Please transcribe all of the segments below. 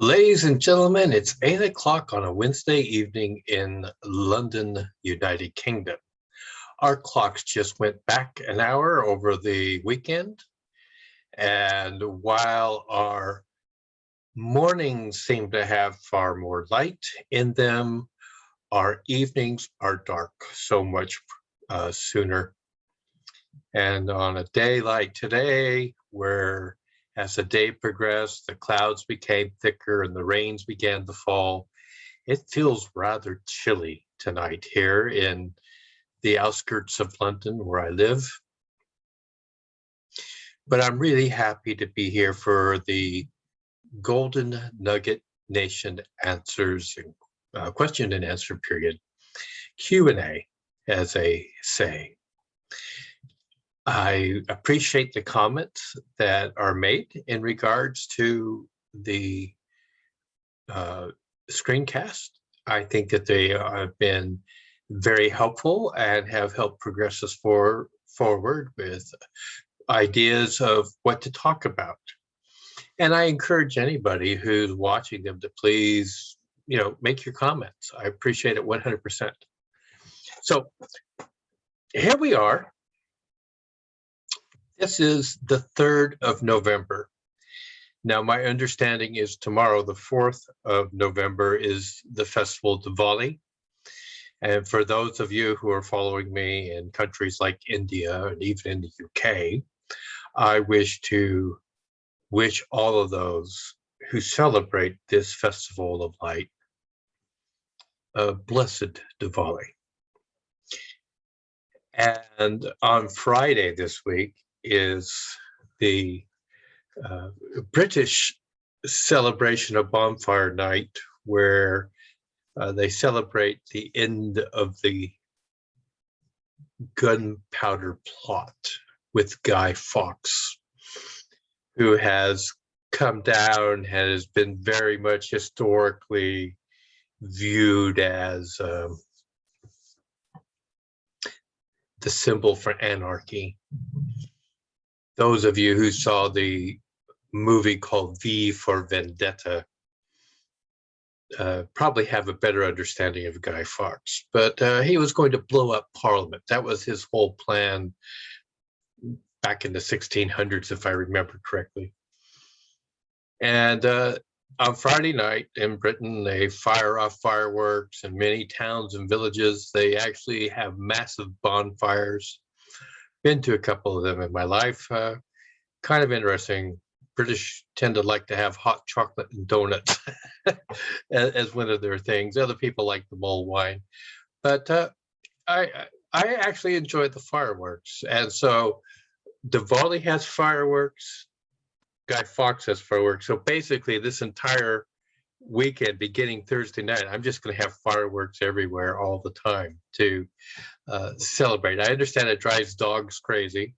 Ladies and gentlemen, it's 8 o'clock on a Wednesday evening in London, United Kingdom. Our clocks just went back an hour over the weekend, and while our mornings seem to have far more light in them, our evenings are dark so much sooner. And on a day like today, where as the day progressed, the clouds became thicker and the rains began to fall, it feels rather chilly tonight here in the outskirts of London where I live. But I'm really happy to be here for the Golden Nugget Nation answers, question and answer period, Q&A, as they say. I appreciate the comments that are made in regards to the screencast. I think that they have been very helpful and have helped progress us forward with ideas of what to talk about. And I encourage anybody who's watching them to please, make your comments. I appreciate it 100%. So here we are. This is the 3rd of November. Now, my understanding is tomorrow, the 4th of November, is the festival Diwali. And for those of you who are following me in countries like India and even in the UK, I wish to wish all of those who celebrate this festival of light a blessed Diwali. And on Friday this week is the British celebration of Bonfire Night, where they celebrate the end of the gunpowder plot with GuyFawkes, who has come down, has been very much historically viewed as the symbol for anarchy. Those of you who saw the movie called V for Vendetta probably have a better understanding of GuyFawkes, but he was going to blow up Parliament. That was his whole plan back in the 1600s, if I remember correctly. And on Friday night in Britain, they fire off fireworks in many towns and villages. They actually have massive bonfires. Been to a couple of them in my life. Kind of interesting. British tend to like to have hot chocolate and donuts as one of their things. Other people like the mulled wine. But I actually enjoyed the fireworks. And so Diwali has fireworks. GuyFawkes has fireworks. So basically this entire weekend, beginning Thursday night, I'm just going to have fireworks everywhere all the time to celebrate. I understand it drives dogs crazy,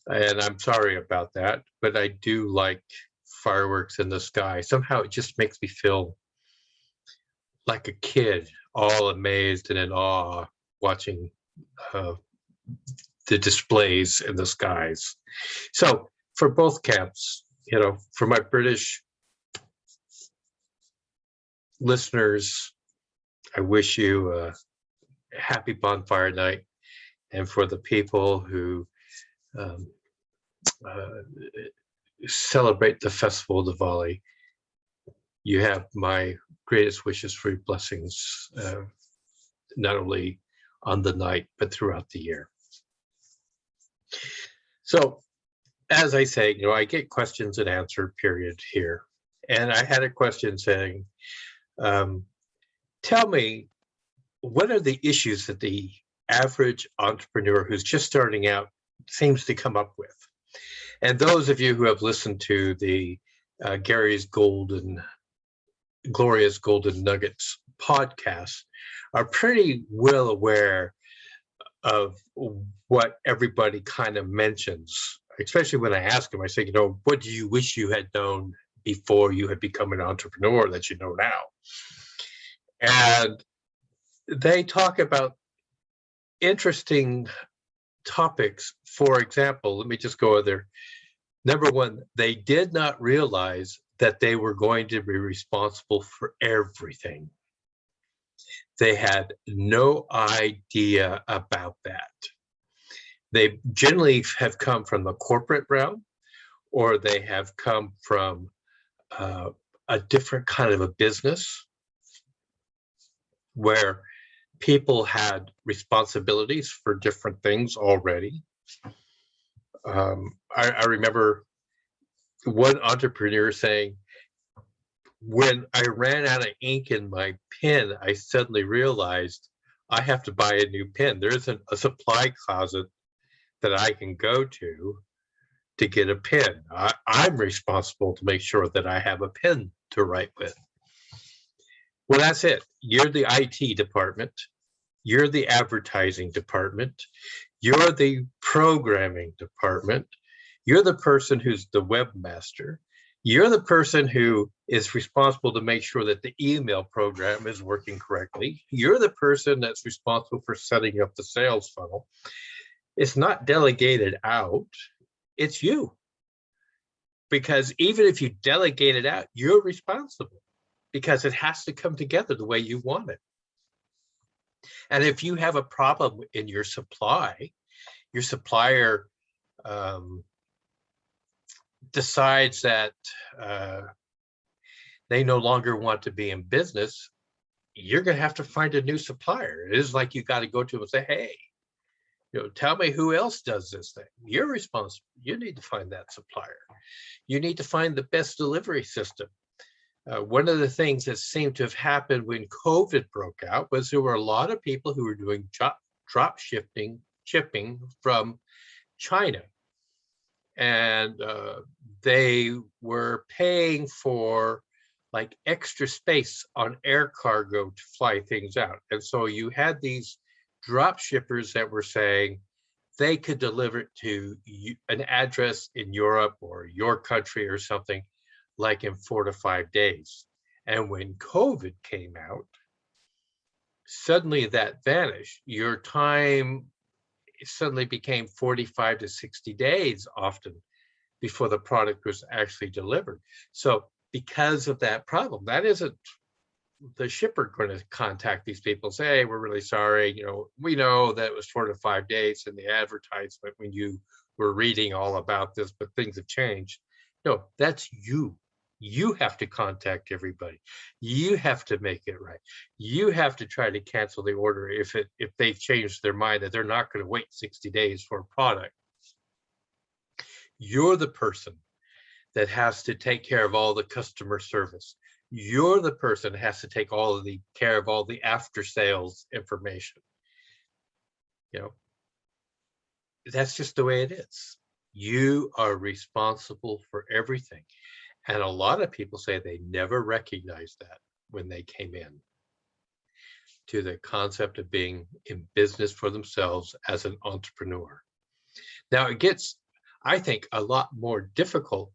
and I'm sorry about that, but I do like fireworks in the sky. Somehow it just makes me feel like a kid, all amazed and in awe watching the displays in the skies. So for both camps, for my British listeners, I wish you a happy bonfire night. And for the people who celebrate the festival of Diwali, you have my greatest wishes for your blessings, not only on the night, but throughout the year. So, as I say, I get questions and answer period here. And I had a question saying, tell me, what are the issues that the average entrepreneur who's just starting out seems to come up with? And those of you who have listened to the Gary's Glorious Golden Nuggets podcast are pretty well aware of what everybody kind of mentions, especially when I ask them. I say, what do you wish you had known before you had become an entrepreneur that you know now? And they talk about interesting topics. For example, let me just go there. Number one, they did not realize that they were going to be responsible for everything. They had no idea about that. They generally have come from the corporate realm, or they have come from a different kind of a business where people had responsibilities for different things already. I remember one entrepreneur saying, when I ran out of ink in my pen, I suddenly realized I have to buy a new pen. There isn't a supply closet that I can go to get a pen. I'm responsible to make sure that I have a pen to write with. Well, that's it. You're the IT department. You're the advertising department. You're the programming department. You're the person who's the webmaster. You're the person who is responsible to make sure that the email program is working correctly. You're the person that's responsible for setting up the sales funnel. It's not delegated out, it's you. Because even if you delegate it out, you're responsible because it has to come together the way you want it. And if you have a problem in your supply, your supplier decides that they no longer want to be in business, you're going to have to find a new supplier. It is like you got to go to them and say, hey, tell me who else does this thing. You're responsible. You need to find that supplier. You need to find the best delivery system. One of the things that seemed to have happened when COVID broke out was there were a lot of people who were doing drop shipping from China. And they were paying for like extra space on air cargo to fly things out. And so you had these drop shippers that were saying they could deliver it to an address in Europe or your country or something like in 4 to 5 days. And when COVID came out, suddenly that vanished. Your time suddenly became 45 to 60 days often before the product was actually delivered. So because of that problem, that isn't the shipper going to contact these people and say, hey, we're really sorry. We know that it was 4 to 5 days in the advertisement when you were reading all about this, but things have changed. No, that's you. You have to contact everybody. You have to make it right. You have to try to cancel the order if they've changed their mind that they're not going to wait 60 days for a product. You're the person that has to take care of all the customer service. You're the person that has to take care of all the after sales information. That's just the way it is. You are responsible for everything. And a lot of people say they never recognized that when they came in to the concept of being in business for themselves as an entrepreneur. Now it gets, I think, a lot more difficult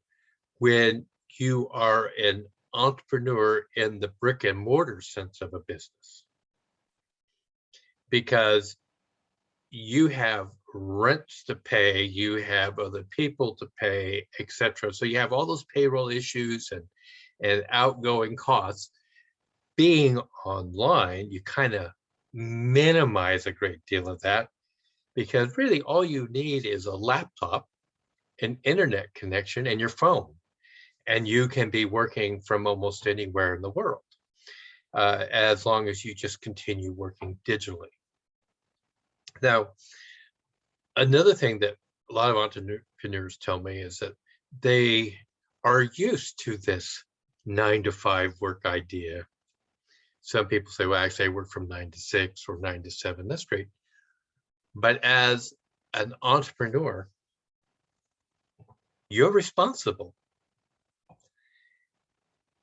when you are an entrepreneur in the brick and mortar sense of a business, because you have rents to pay, you have other people to pay, etc. So you have all those payroll issues and outgoing costs. Being online, you kind of minimize a great deal of that, because really all you need is a laptop, an internet connection, and your phone. And you can be working from almost anywhere in the world, as long as you just continue working digitally. Now, another thing that a lot of entrepreneurs tell me is that they are used to this 9 to 5 work idea. Some people say, well, actually I work from 9 to 6 or 9 to 7. That's great. But as an entrepreneur, you're responsible.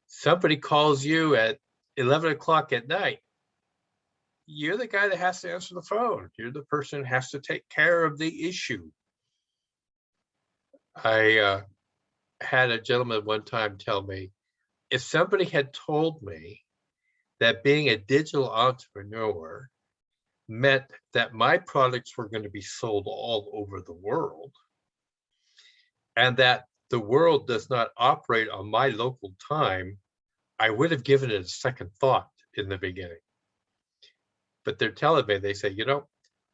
Somebody calls you at 11 o'clock at night, you're the guy that has to answer the phone. You're the person who has to take care of the issue. I had a gentleman one time tell me, if somebody had told me that being a digital entrepreneur meant that my products were going to be sold all over the world, and that the world does not operate on my local time, I would have given it a second thought in the beginning. But they're telling me, they say,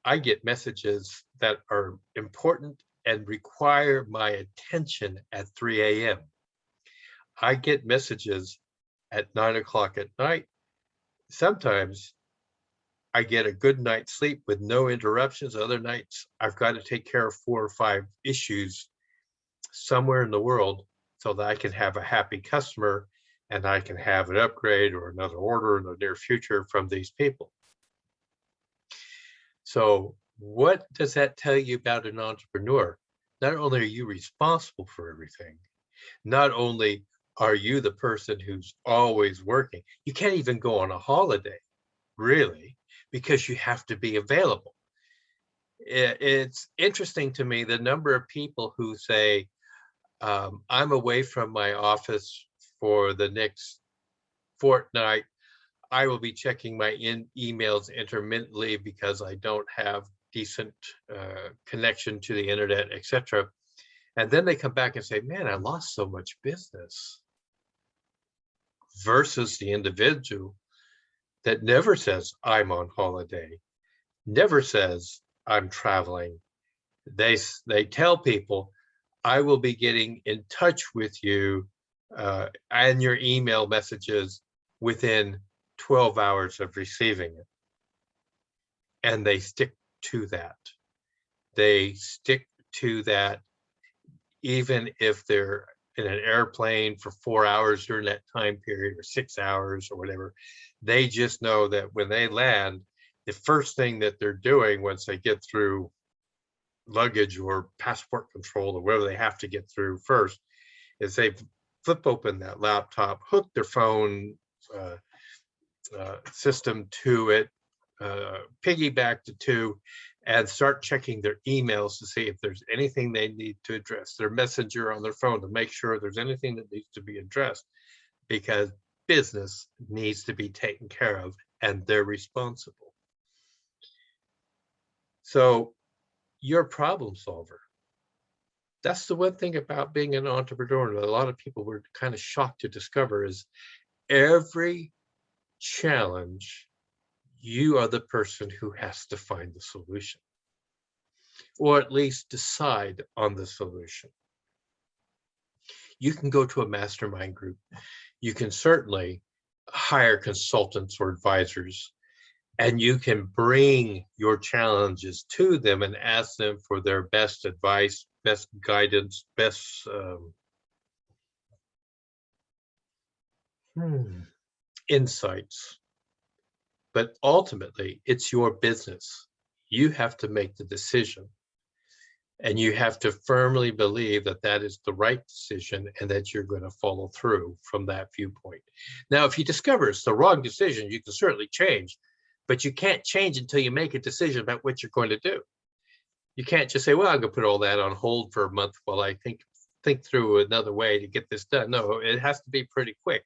I get messages that are important and require my attention at 3 a.m. I get messages at 9 o'clock at night. Sometimes I get a good night's sleep with no interruptions. Other nights, I've got to take care of 4 or 5 issues somewhere in the world so that I can have a happy customer and I can have an upgrade or another order in the near future from these people. So what does that tell you about an entrepreneur? Not only are you responsible for everything, not only are you the person who's always working, you can't even go on a holiday, really, because you have to be available. It's interesting to me the number of people who say, I'm away from my office for the next fortnight. I will be checking my emails intermittently because I don't have decent connection to the internet, etc. And then they come back and say, man, I lost so much business. Versus the individual that never says, I'm on holiday, never says, I'm traveling. They tell people, I will be getting in touch with you and your email messages within 12 hours of receiving it. And they stick to that. They stick to that even if they're in an airplane for 4 hours during that time period or 6 hours or whatever. They just know that when they land, the first thing that they're doing once they get through luggage or passport control or whatever they have to get through first is they flip open that laptop, hook their phone system to it, piggyback the two, and start checking their emails to see if there's anything they need to address, their messenger on their phone to make sure there's anything that needs to be addressed, because business needs to be taken care of and they're responsible. So you're a problem solver. That's the one thing about being an entrepreneur that a lot of people were kind of shocked to discover is every challenge, you are the person who has to find the solution, or at least decide on the solution. You can go to a mastermind group. You can certainly hire consultants or advisors, and you can bring your challenges to them and ask them for their best advice, best guidance, best insights. But ultimately, it's your business. You have to make the decision. And you have to firmly believe that that is the right decision and that you're going to follow through from that viewpoint. Now, if you discover it's the wrong decision, you can certainly change, but you can't change until you make a decision about what you're going to do. You can't just say, well, I'm going to put all that on hold for a month while I think through another way to get this done. No, it has to be pretty quick.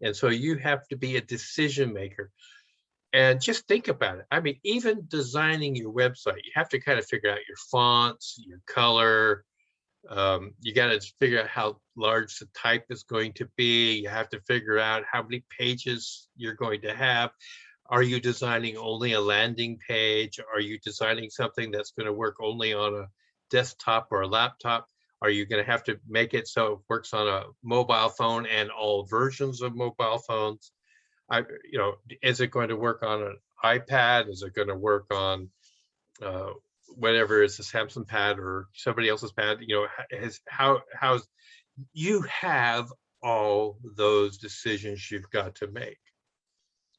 And so you have to be a decision maker. And just think about it. I mean, even designing your website, you have to kind of figure out your fonts, your color. You got to figure out how large the type is going to be. You have to figure out how many pages you're going to have. Are you designing only a landing page? Are you designing something that's going to work only on a desktop or a laptop? Are you going to have to make it so it works on a mobile phone and all versions of mobile phones? Is it going to work on an iPad? Is it going to work on whatever is a Samsung pad or somebody else's pad? How's you have all those decisions you've got to make.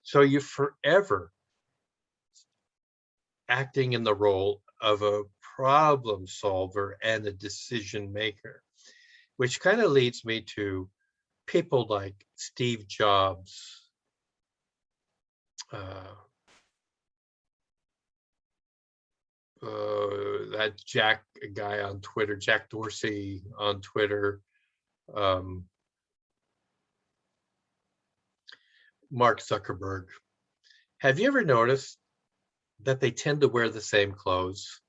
So you're forever acting in the role of a problem solver and a decision maker, which kind of leads me to people like Steve Jobs, that Jack guy on Twitter, Jack Dorsey on Twitter, Mark Zuckerberg. Have you ever noticed that they tend to wear the same clothes?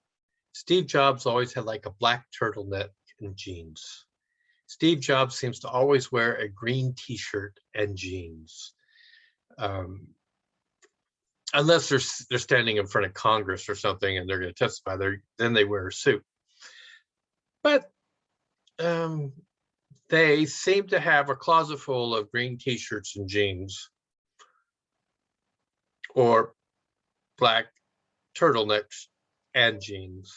Steve Jobs always had like a black turtleneck and jeans. Steve Jobs seems to always wear a green T-shirt and jeans, unless they're standing in front of Congress or something and they're going to testify. Then they wear a suit. But they seem to have a closet full of green T-shirts and jeans, or black turtlenecks and jeans.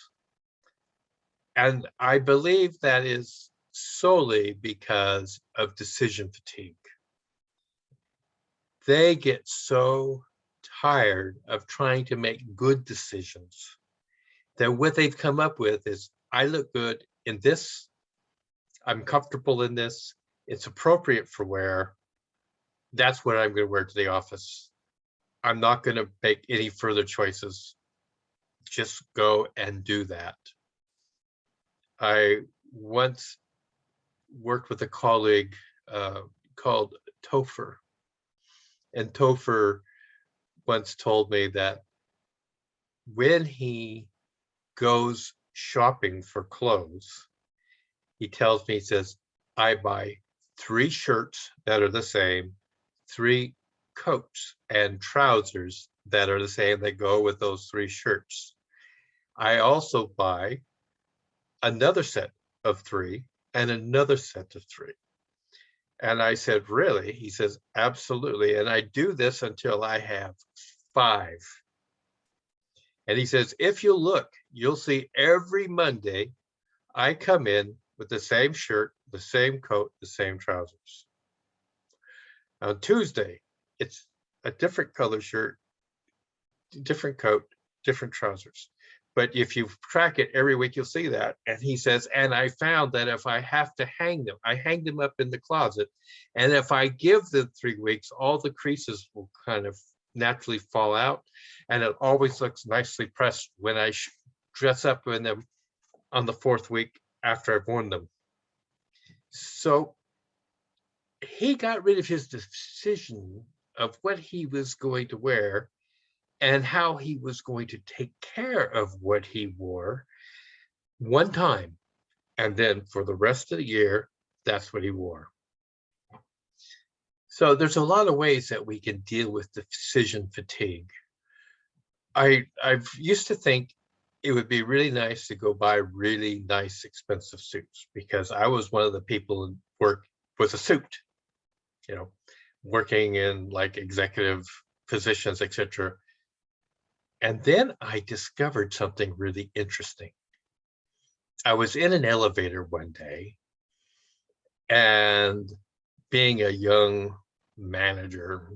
And I believe that is solely because of decision fatigue. They get so tired of trying to make good decisions that what they've come up with is, I look good in this, I'm comfortable in this, it's appropriate for wear, that's what I'm going to wear to the office. I'm not going to make any further choices. Just go and do that. I once worked with a colleague called Topher. And Topher once told me that when he goes shopping for clothes, he tells me, he says, I buy 3 shirts that are the same, 3 coats and trousers that are the same that go with those 3 shirts. I also buy another set of 3 and another set of 3. And I said, really? He says, absolutely. And I do this until I have 5. And he says, if you look, you'll see every Monday I come in with the same shirt, the same coat, the same trousers. On Tuesday, it's a different color shirt, different coat, different trousers. But if you track it every week, you'll see that. And he says, and I found that if I have to hang them, I hang them up in the closet. And if I give them 3 weeks, all the creases will kind of naturally fall out. And it always looks nicely pressed when I dress up in them on the 4th week after I've worn them. So he got rid of his decision of what he was going to wear and how he was going to take care of what he wore one time. And then for the rest of the year, that's what he wore. So there's a lot of ways that we can deal with decision fatigue. I've used to think it would be really nice to go buy really nice, expensive suits, because I was one of the people who work with a suit, you know, working in like executive positions, etc. And then I discovered something really interesting. I was in an elevator one day, and being a young manager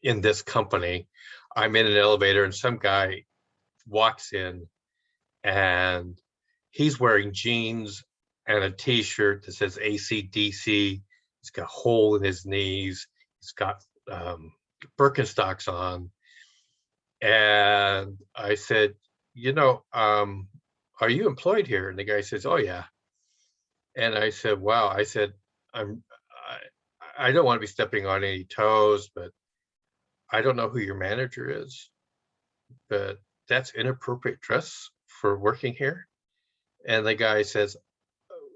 in this company, I'm in an elevator and some guy walks in and he's wearing jeans and a t-shirt that says AC/DC. He's got a hole in his knees. He's got Birkenstocks on. And I said, you know, are you employed here? And the guy says, oh yeah. And I said, wow. I said, I don't want to be stepping on any toes, but I don't know who your manager is, but that's inappropriate dress for working here. And the guy says,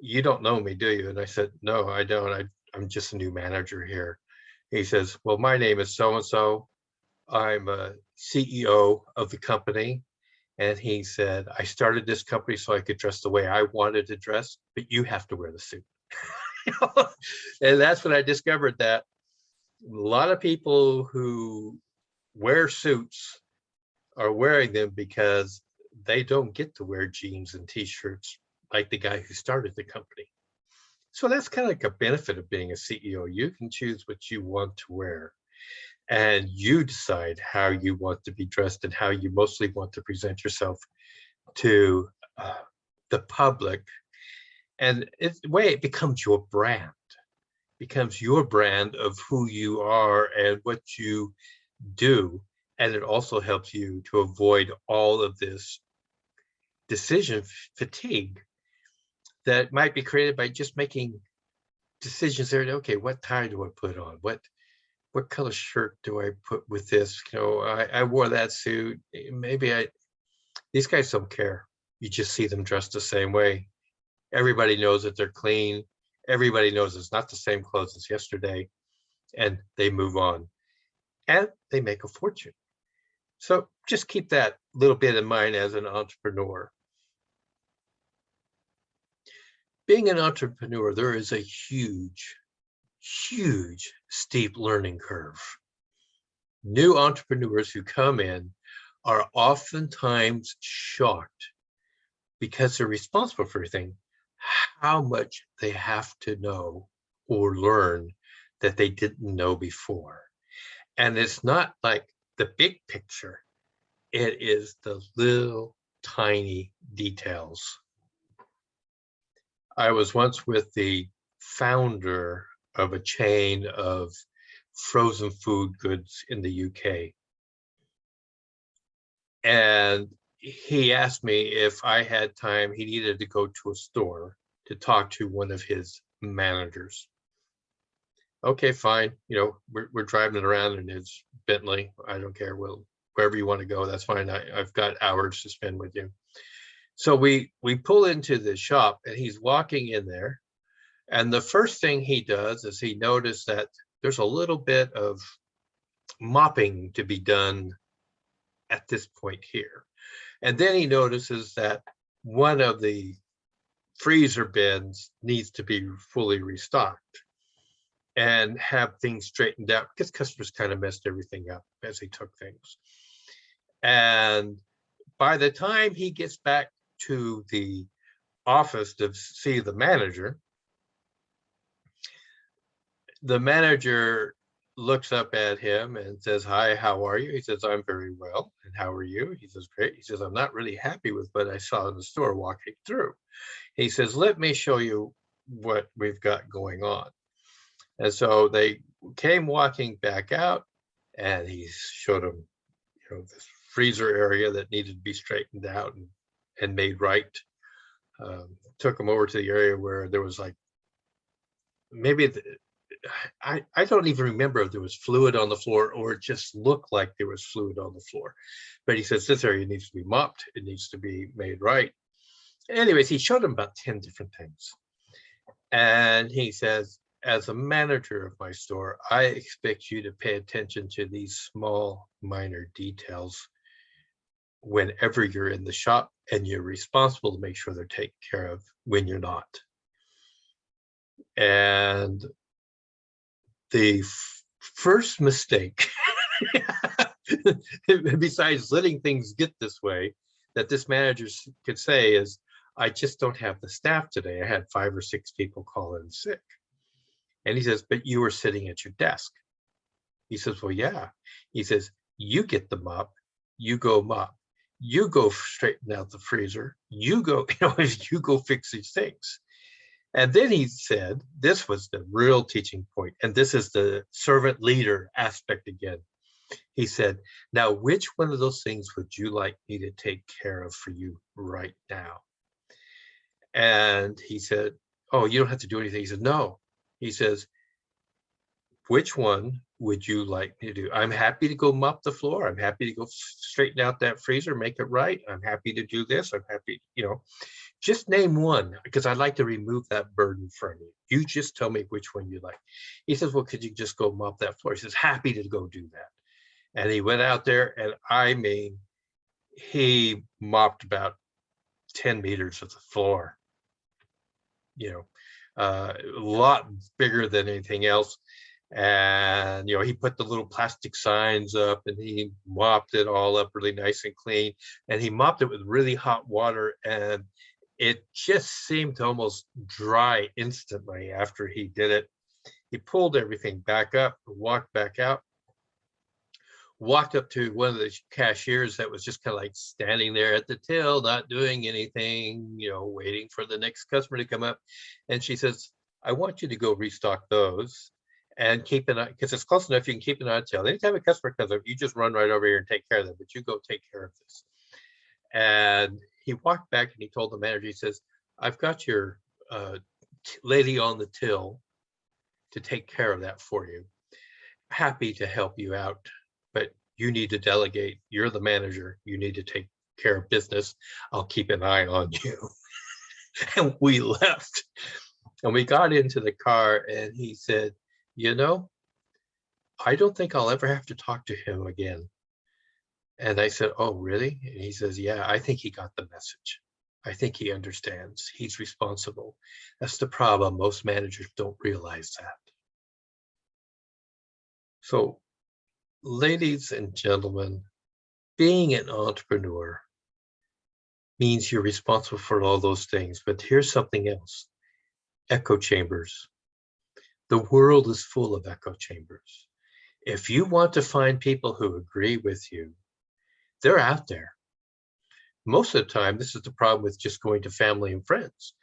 you don't know me, do you? And I said, no, I don't. I'm just a new manager here. He says, well, my name is so-and-so. I'm a CEO of the company. And he said, I started this company so I could dress the way I wanted to dress, but you have to wear the suit. And that's when I discovered that a lot of people who wear suits are wearing them because they don't get to wear jeans and t-shirts like the guy who started the company. So that's kind of like a benefit of being a CEO. You can choose what you want to wear, and you decide how you want to be dressed and how you mostly want to present yourself to the public. And it's the way it becomes your brand, of who you are and what you do. And it also helps you to avoid all of this decision fatigue that might be created by just making decisions there. Okay, what tie do I put on? What color shirt do I put with this? You know, I wore that suit. Maybe these guys don't care. You just see them dressed the same way. Everybody knows that they're clean. Everybody knows it's not the same clothes as yesterday, and they move on, and they make a fortune. So just keep that little bit in mind as an entrepreneur. Being an entrepreneur, there is a huge, huge steep learning curve. New entrepreneurs who come in are oftentimes shocked, because they're responsible for everything, how much they have to know or learn that they didn't know before. And it's not like the big picture, it is the little tiny details. I was once with the founder of a chain of frozen food goods in the UK. And he asked me if I had time. He needed to go to a store to talk to one of his managers. Okay, fine. You know, we're driving around in his Bentley. I don't care. Well, wherever you want to go, that's fine. I've got hours to spend with you. So we pull into the shop, and he's walking in there. And the first thing he does is he noticed that there's a little bit of mopping to be done at this point here. And then he notices that one of the freezer bins needs to be fully restocked and have things straightened out, because customers kind of messed everything up as he took things. And by the time he gets back to the office to see the manager looks up at him and says, "Hi, how are you?" He says, "I'm very well. And how are you?" He says, "Great." He says, "I'm not really happy with what I saw in the store walking through." He says, "Let me show you what we've got going on." And so they came walking back out, and he showed them, you know, this freezer area that needed to be straightened out and made right. Took them over to the area where there was like, maybe I don't even remember if there was fluid on the floor or it just looked like there was fluid on the floor. But he says this area needs to be mopped. It needs to be made right. Anyways, he showed him about 10 different things. And he says, as a manager of my store, I expect you to pay attention to these small, minor details whenever you're in the shop, and you're responsible to make sure they're taken care of when you're not. And the first mistake, besides letting things get this way, that this manager could say is, "I just don't have the staff today. I had 5 or 6 people call in sick." And he says, "But you were sitting at your desk." He says, "Well, yeah." He says, "You get the mop, you go mop, you go straighten out the freezer, you go, you go fix these things." And then he said, this was the real teaching point, and this is the servant leader aspect again. He said, "Now, which one of those things would you like me to take care of for you right now?" And he said, "Oh, you don't have to do anything." He said, "No." He says, "Which one would you like me to do? I'm happy to go mop the floor. I'm happy to go straighten out that freezer, make it right. I'm happy to do this. I'm happy, just name one, because I'd like to remove that burden from you. You just tell me which one you like." He says, "Well, could you just go mop that floor?" He says, "Happy to go do that." And he went out there, and I mean, he mopped about 10 meters of the floor, a lot bigger than anything else. And, he put the little plastic signs up, and he mopped it all up really nice and clean. And he mopped it with really hot water, and it just seemed to almost dry instantly after he did it. He pulled everything back up, walked back out, walked up to one of the cashiers that was just kind of like standing there at the till, not doing anything, waiting for the next customer to come up. And she says, "I want you to go restock those and keep an eye, because it's close enough, you can keep an eye on till. Anytime a customer comes up, you just run right over here and take care of them, but you go take care of this." And he walked back and he told the manager, he says, "I've got your lady on the till to take care of that for you. Happy to help you out, but you need to delegate. You're the manager. You need to take care of business. I'll keep an eye on you." And we left. And we got into the car and he said, you know, I don't think I'll ever have to talk to him again. And I said, oh, really? And he says, yeah, I think he got the message. I think he understands. He's responsible. That's the problem. Most managers don't realize that. So, ladies and gentlemen, being an entrepreneur means you're responsible for all those things. But here's something else. Echo chambers. The world is full of echo chambers. If you want to find people who agree with you, they're out there. Most of the time, this is the problem with just going to family and friends.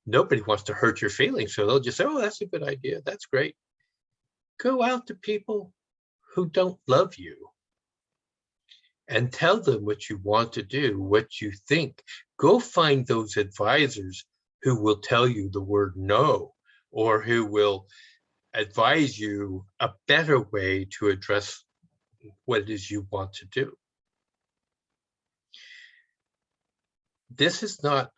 Nobody wants to hurt your feelings, so they'll just say, oh, that's a good idea. That's great. Go out to people who don't love you and tell them what you want to do, what you think. Go find those advisors who will tell you the word no, or who will advise you a better way to address what it is you want to do. This is not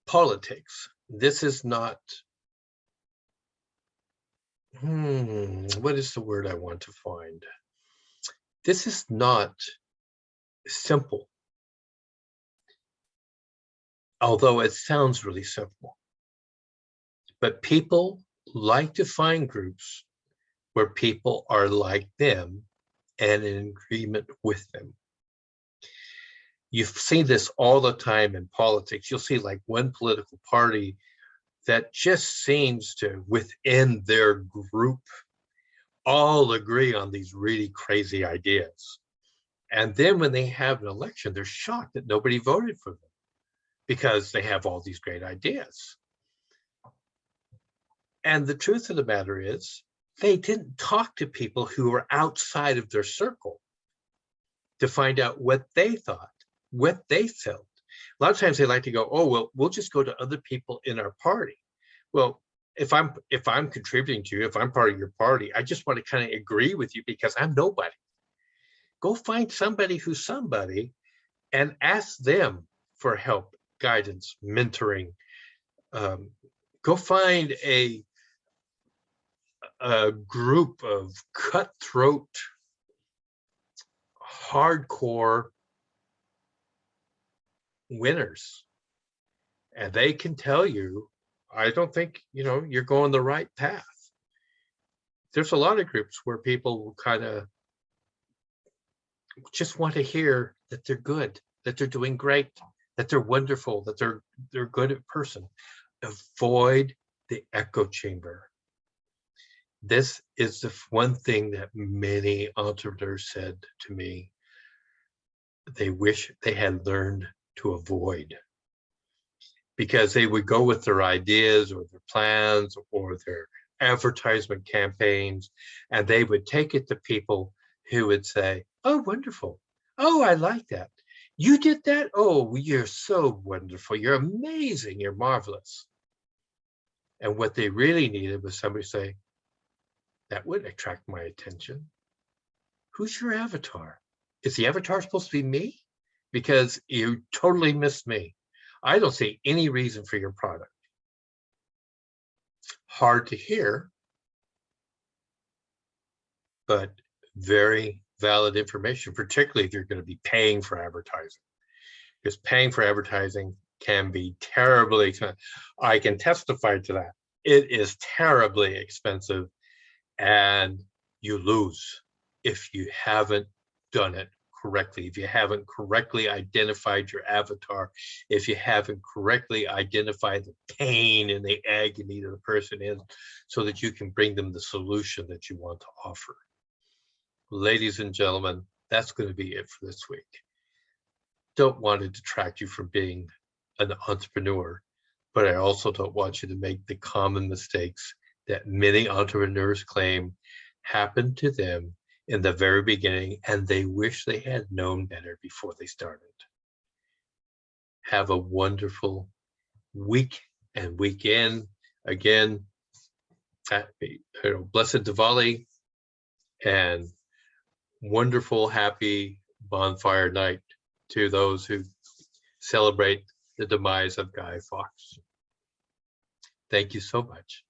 politics. This is not, what is the word I want to find? This is not simple, although it sounds really simple. But people like to find groups where people are like them and in agreement with them. You've seen this all the time in politics. You'll see like one political party that just seems to, within their group, all agree on these really crazy ideas. And then when they have an election, they're shocked that nobody voted for them because they have all these great ideas. And the truth of the matter is, they didn't talk to people who were outside of their circle to find out what they thought, what they felt. A lot of times they like to go, oh, well, we'll just go to other people in our party. Well, if I'm contributing to you, if I'm part of your party, I just want to kind of agree with you because I'm nobody. Go find somebody who's somebody and ask them for help, guidance, mentoring. Go find a group of cutthroat, hardcore winners, and they can tell you, I don't think you're going the right path. There's a lot of groups where people will kind of just want to hear that they're good, that they're doing great, that they're wonderful, that they're good at person. Avoid the echo chamber. This is the one thing that many entrepreneurs said to me they wish they had learned to avoid, because they would go with their ideas or their plans or their advertisement campaigns, and they would take it to people who would say, oh, wonderful. Oh, I like that. You did that? Oh, you're so wonderful. You're amazing. You're marvelous. And what they really needed was somebody to say, that would attract my attention. Who's your avatar? Is the avatar supposed to be me? Because you totally missed me. I don't see any reason for your product. Hard to hear, but very valid information, particularly if you're going to be paying for advertising. Because paying for advertising can be terribly expensive. I can testify to that. It is terribly expensive, and you lose if you haven't done it correctly, if you haven't correctly identified your avatar, if you haven't correctly identified the pain and the agony that the person is, so that you can bring them the solution that you want to offer. Ladies and gentlemen, that's going to be it for this week. Don't want to detract you from being an entrepreneur, but I also don't want you to make the common mistakes that many entrepreneurs claim happened to them in the very beginning, and they wish they had known better before they started. Have a wonderful week and weekend. Again, blessed Diwali and wonderful, happy bonfire night to those who celebrate the demise of GuyFawkes. Thank you so much.